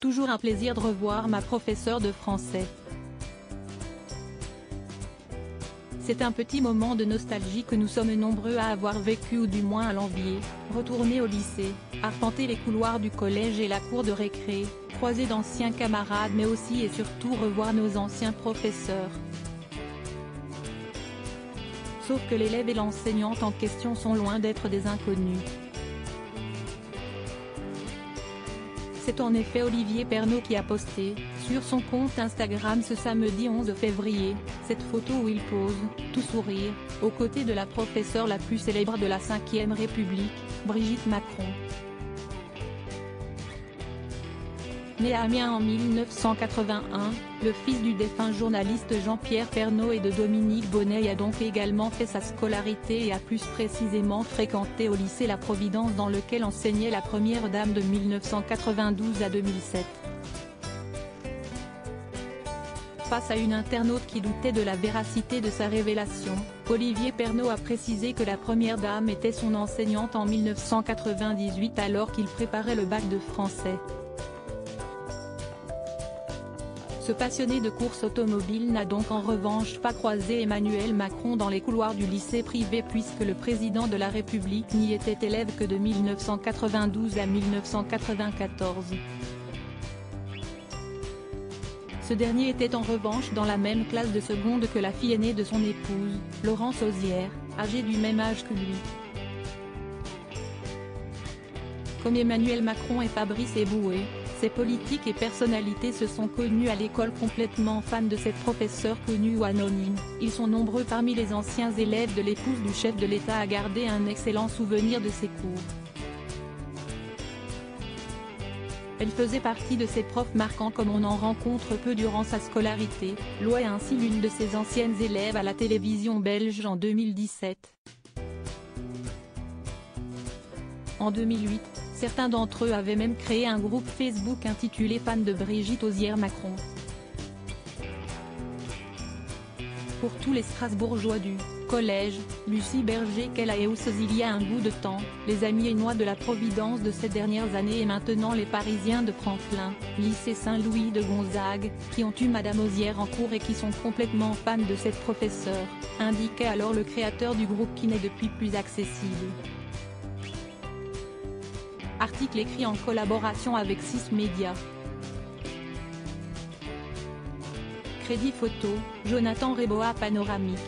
toujours un plaisir de revoir ma professeure de français. C'est un petit moment de nostalgie que nous sommes nombreux à avoir vécu ou du moins à l'envier, retourner au lycée, arpenter les couloirs du collège et la cour de récré, croiser d'anciens camarades mais aussi et surtout revoir nos anciens professeurs. Sauf que l'élève et l'enseignante en question sont loin d'être des inconnus. C'est en effet Olivier Pernaut qui a posté, sur son compte Instagram ce samedi 11 février, cette photo où il pose, tout sourire, aux côtés de la professeure la plus célèbre de la 5e République, Brigitte Macron. Né à Amiens en 1981, le fils du défunt journaliste Jean-Pierre Pernaut et de Dominique Bonneuil a donc également fait sa scolarité et a plus précisément fréquenté au lycée La Providence dans lequel enseignait la première dame de 1992 à 2007. Face à une internaute qui doutait de la véracité de sa révélation, Olivier Pernaut a précisé que la première dame était son enseignante en 1998 alors qu'il préparait le bac de français. Ce passionné de course automobile n'a donc en revanche pas croisé Emmanuel Macron dans les couloirs du lycée privé puisque le président de la République n'y était élève que de 1992 à 1994. Ce dernier était en revanche dans la même classe de seconde que la fille aînée de son épouse, Laurence Auzière, âgée du même âge que lui. Comme Emmanuel Macron et Fabrice Eboué, ces politiques et personnalités se sont connus à l'école complètement fans de cette professeure connue ou anonyme. Ils sont nombreux parmi les anciens élèves de l'épouse du chef de l'État à garder un excellent souvenir de ses cours. Elle faisait partie de ces profs marquants comme on en rencontre peu durant sa scolarité, louait ainsi l'une de ses anciennes élèves à la télévision belge en 2017. En 2008, certains d'entre eux avaient même créé un groupe Facebook intitulé Fans de Brigitte Auzière Macron. Pour tous les Strasbourgeois du collège Lucie Berger-Kellaeus il y a un bout de temps, les amis hainaut de la Providence de ces dernières années et maintenant les Parisiens de Franklin, lycée Saint-Louis de Gonzague, qui ont eu Madame Auzière en cours et qui sont complètement fans de cette professeure, indiquait alors le créateur du groupe qui n'est depuis plus accessible. Article écrit en collaboration avec 6 Médias. Crédit photo, Jonathan Reboa Panoramique.